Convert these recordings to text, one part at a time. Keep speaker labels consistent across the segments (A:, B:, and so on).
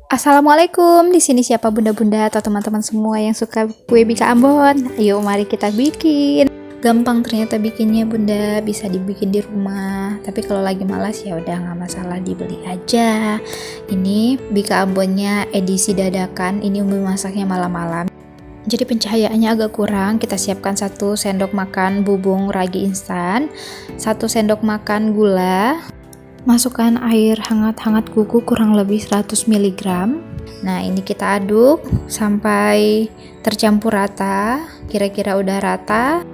A: Assalamualaikum, di sini siapa bunda-bunda atau teman-teman semua yang suka kue Bika Ambon? Ayo mari kita bikin. Gampang ternyata bikinnya bunda, bisa dibikin di rumah. Tapi kalau lagi malas ya udah nggak masalah, dibeli aja. Ini Bika Ambonnya edisi dadakan. Ini Umi masaknya malam-malam. Jadi pencahayaannya agak kurang. Kita siapkan 1 sendok makan bubung ragi instan, 1 sendok makan gula. Masukkan air hangat-hangat kuku kurang lebih 100 mg. Nah, ini kita aduk sampai tercampur rata. Kira-kira udah rata.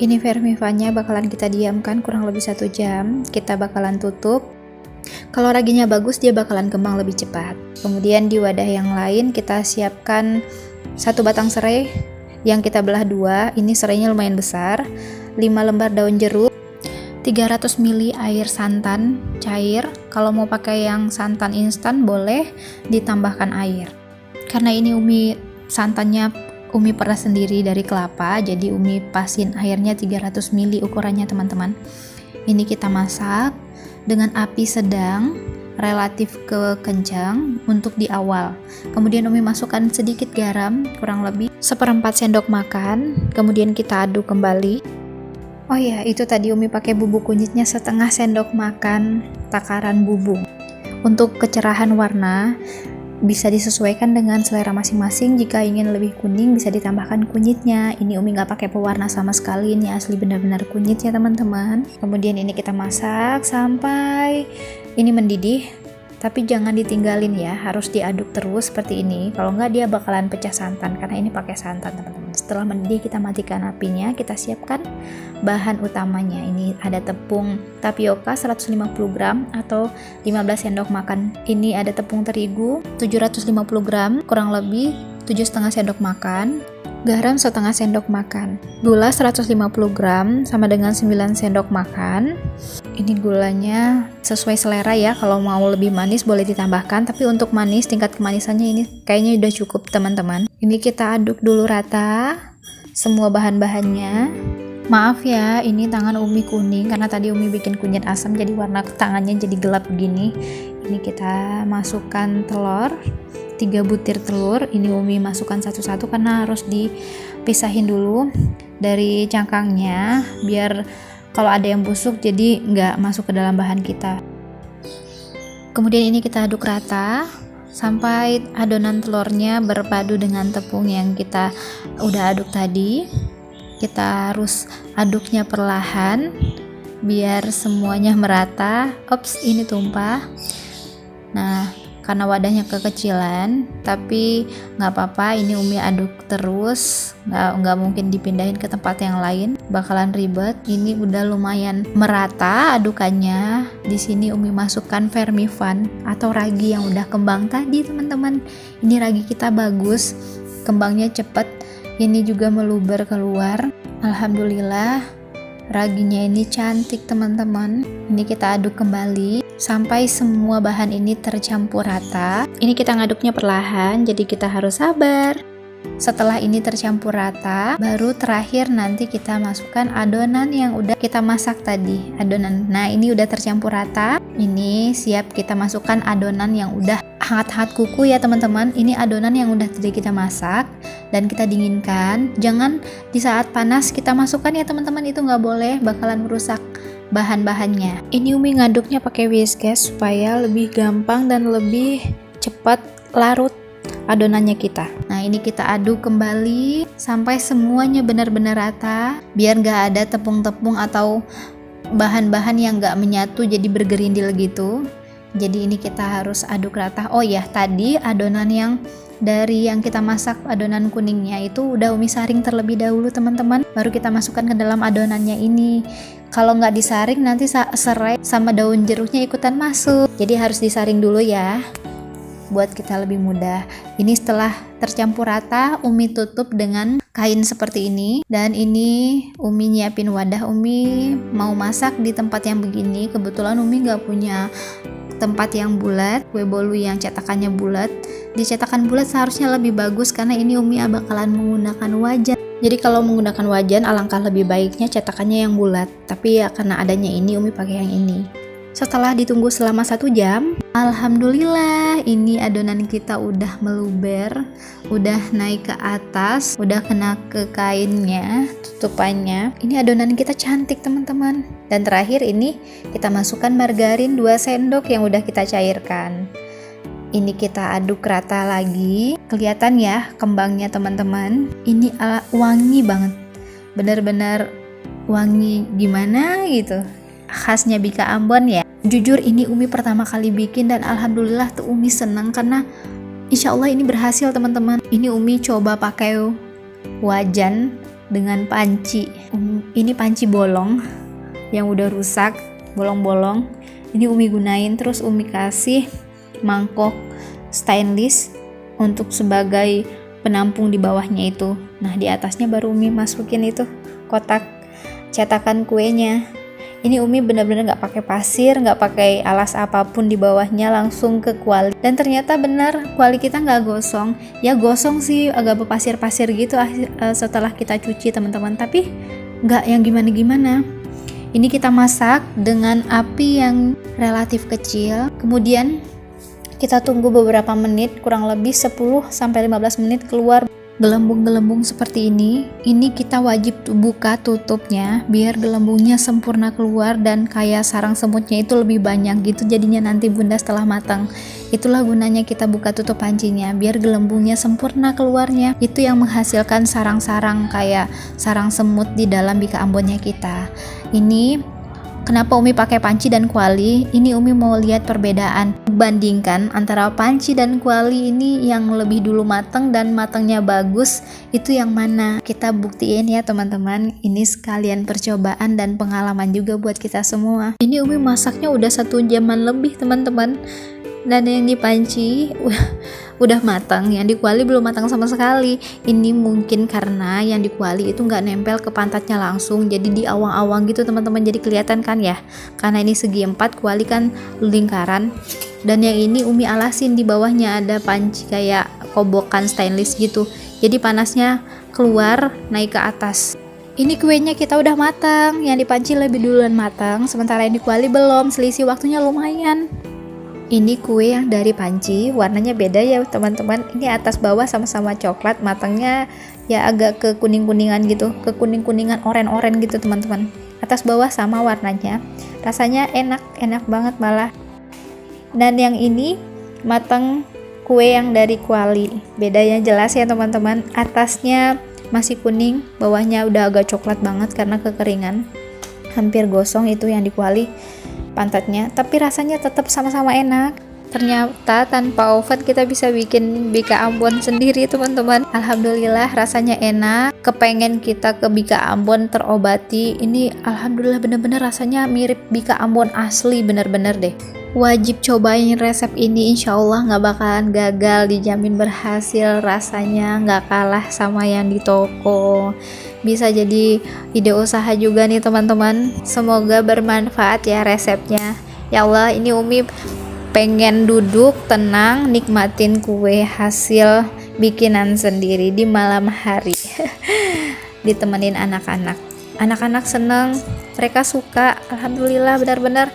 A: Ini vermifannya bakalan kita diamkan kurang lebih 1 jam. Kita bakalan tutup. Kalau raginya bagus, dia bakalan kembang lebih cepat. Kemudian di wadah yang lain kita siapkan 1 batang serai yang kita belah 2. Ini serainya lumayan besar. 5 lembar daun jeruk, 300 ml air santan cair. Kalau mau pakai yang santan instan boleh ditambahkan air. Karena ini santannya Umi peras sendiri dari kelapa, jadi Umi pasin airnya 300 ml ukurannya teman-teman. Ini kita masak dengan api sedang relatif kencang untuk di awal. Kemudian Umi masukkan sedikit garam, kurang lebih 1/4 sendok makan. Kemudian kita aduk kembali. Oh ya, itu tadi Umi pakai bubuk kunyitnya 1/2 sendok makan takaran bubuk. Untuk kecerahan warna bisa disesuaikan dengan selera masing-masing. Jika ingin lebih kuning bisa ditambahkan kunyitnya. Ini Umi nggak pakai pewarna sama sekali, ini asli benar-benar kunyit ya teman-teman. Kemudian ini kita masak sampai ini mendidih. Tapi jangan ditinggalin ya, harus diaduk terus seperti ini. Kalau nggak dia bakalan pecah santan, karena ini pakai santan teman-teman. Setelah mendidih kita matikan apinya, kita siapkan bahan utamanya. Ini ada tepung tapioka 150 gram atau 15 sendok makan. Ini ada tepung terigu 750 gram, kurang lebih 7,5 sendok makan. Garam 1/2 sendok makan. Gula 150 gram sama dengan 9 sendok makan. Ini gulanya sesuai selera ya, kalau mau lebih manis boleh ditambahkan, tapi untuk manis tingkat kemanisannya ini kayaknya udah cukup teman-teman. Ini kita aduk dulu rata semua bahan-bahannya. Maaf ya, ini tangan Umi kuning karena tadi Umi bikin kunyit asam, jadi warna tangannya jadi gelap begini. Ini kita masukkan telur, 3 butir telur. Ini Umi masukkan satu-satu karena harus dipisahin dulu dari cangkangnya biar kalau ada yang busuk jadi nggak masuk ke dalam bahan kita. Kemudian ini kita aduk rata sampai adonan telurnya berpadu dengan tepung yang kita udah aduk tadi. Kita harus aduknya perlahan biar semuanya merata. Ops, ini tumpah. Nah, karena wadahnya kekecilan, tapi nggak apa-apa, ini Umi aduk terus, nggak mungkin dipindahin ke tempat yang lain, bakalan ribet. Ini udah lumayan merata adukannya. Di sini Umi masukkan vermifan atau ragi yang udah kembang tadi teman-teman. Ini ragi kita bagus, kembangnya cepet. Ini juga meluber keluar. Alhamdulillah, raginya ini cantik teman-teman. Ini kita aduk kembali sampai semua bahan ini tercampur rata. Ini kita ngaduknya perlahan, jadi kita harus sabar. Setelah ini tercampur rata, baru terakhir nanti kita masukkan adonan yang udah kita masak tadi. Nah, ini udah tercampur rata. Ini siap kita masukkan adonan yang udah hangat-hangat kuku ya teman-teman. Ini adonan yang udah tadi kita masak dan kita dinginkan. Jangan di saat panas kita masukkan ya teman-teman, itu nggak boleh, bakalan merusak bahan-bahannya. Ini Umi ngaduknya pakai whiskers supaya lebih gampang dan lebih cepat larut adonannya kita. Nah, ini kita aduk kembali sampai semuanya benar-benar rata biar nggak ada tepung-tepung atau bahan-bahan yang nggak menyatu jadi bergerindil gitu. Jadi ini kita harus aduk rata. Oh ya, tadi adonan yang dari yang kita masak, adonan kuningnya itu udah Umi saring terlebih dahulu teman-teman, baru kita masukkan ke dalam adonannya ini. Kalau nggak disaring nanti serai sama daun jeruknya ikutan masuk, jadi harus disaring dulu ya buat kita lebih mudah. Ini setelah tercampur rata, Umi tutup dengan kain seperti ini. Dan ini Umi nyiapin wadah. Umi mau masak di tempat yang begini. Kebetulan Umi nggak punya tempat yang bulat, kue bolu yang cetakannya bulat. Di cetakan bulat seharusnya lebih bagus karena ini Umi bakalan menggunakan wajan. Jadi kalau menggunakan wajan alangkah lebih baiknya cetakannya yang bulat. Tapi ya karena adanya ini Umi pakai yang ini. Setelah ditunggu selama 1 jam, alhamdulillah ini adonan kita udah meluber, udah naik ke atas, udah kena ke kainnya, tutupannya. Ini adonan kita cantik teman-teman. Dan terakhir ini kita masukkan margarin 2 sendok yang udah kita cairkan. Ini kita aduk rata lagi. Kelihatan ya kembangnya teman-teman. Ini wangi banget. Bener-bener wangi gimana gitu. Khasnya Bika Ambon ya. Jujur ini Umi pertama kali bikin dan alhamdulillah tuh Umi senang karena insya Allah ini berhasil teman-teman. Ini Umi coba pakai wajan dengan panci. Ini panci bolong yang udah rusak, bolong-bolong. Ini Umi gunain, terus Umi kasih mangkok stainless untuk sebagai penampung di bawahnya itu. Nah di atasnya baru Umi masukin itu kotak cetakan kuenya. Ini Umi benar-benar nggak pakai pasir, nggak pakai alas apapun di bawahnya, langsung ke kuali. Dan ternyata benar kuali kita nggak gosong. Ya gosong sih, agak berpasir-pasir gitu setelah kita cuci teman-teman. Tapi nggak yang gimana-gimana. Ini kita masak dengan api yang relatif kecil. Kemudian kita tunggu beberapa menit, kurang lebih 10-15 menit keluar gelembung-gelembung seperti ini. Ini kita wajib buka tutupnya biar gelembungnya sempurna keluar dan kayak sarang semutnya itu lebih banyak gitu jadinya nanti bunda setelah matang. Itulah gunanya kita buka tutup pancinya biar gelembungnya sempurna keluarnya. Itu yang menghasilkan sarang-sarang kayak sarang semut di dalam Bika Ambonnya kita. Ini kenapa Umi pakai panci dan kuali? Ini Umi mau lihat perbedaan, bandingkan antara panci dan kuali ini yang lebih dulu matang dan matangnya bagus, itu yang mana? Kita buktiin ya teman-teman. Ini sekalian percobaan dan pengalaman juga buat kita semua. Ini Umi masaknya udah 1 jaman lebih teman-teman. Dan yang di panci udah matang, yang di kuali belum matang sama sekali. Ini mungkin karena yang di kuali itu nggak nempel ke pantatnya langsung, jadi di awang-awang gitu teman-teman, jadi kelihatan kan ya, karena ini segi 4, kuali kan lingkaran. Dan yang ini Umi alasin di bawahnya ada panci kayak kobokan stainless gitu, jadi panasnya keluar naik ke atas. Ini kuenya kita udah matang, yang di panci lebih duluan matang, sementara yang di kuali belum, selisih waktunya lumayan. Ini kue yang dari panci, warnanya beda ya teman-teman. Ini atas bawah sama-sama coklat, matangnya ya agak ke kuning-kuningan gitu, ke kuning-kuningan oren-oren gitu teman-teman. Atas bawah sama warnanya, rasanya enak banget malah. Dan yang ini matang kue yang dari kuali, bedanya jelas ya teman-teman. Atasnya masih kuning, bawahnya udah agak coklat banget karena kekeringan, hampir gosong itu yang di kuali pantatnya, tapi rasanya tetap sama-sama enak. Ternyata tanpa oven kita bisa bikin Bika Ambon sendiri teman-teman. Alhamdulillah rasanya enak, kepengen kita ke Bika Ambon terobati. Ini alhamdulillah bener-bener rasanya mirip Bika Ambon asli, bener-bener deh. Wajib cobain resep ini, insya Allah nggak bakalan gagal, dijamin berhasil. Rasanya nggak kalah sama yang di toko. Bisa jadi ide usaha juga nih teman-teman. Semoga bermanfaat ya resepnya. Ya Allah, ini Umi pengen duduk tenang nikmatin kue hasil bikinan sendiri di malam hari. Ditemenin anak-anak. Anak-anak seneng, mereka suka. Alhamdulillah benar-benar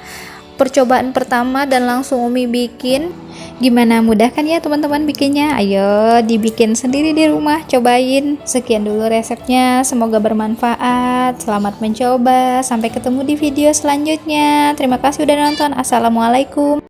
A: percobaan pertama dan langsung Umi bikin. Gimana, mudah kan ya teman-teman bikinnya? Ayo dibikin sendiri di rumah, cobain. Sekian dulu resepnya, semoga bermanfaat. Selamat mencoba, sampai ketemu di video selanjutnya. Terima kasih udah nonton. Assalamualaikum.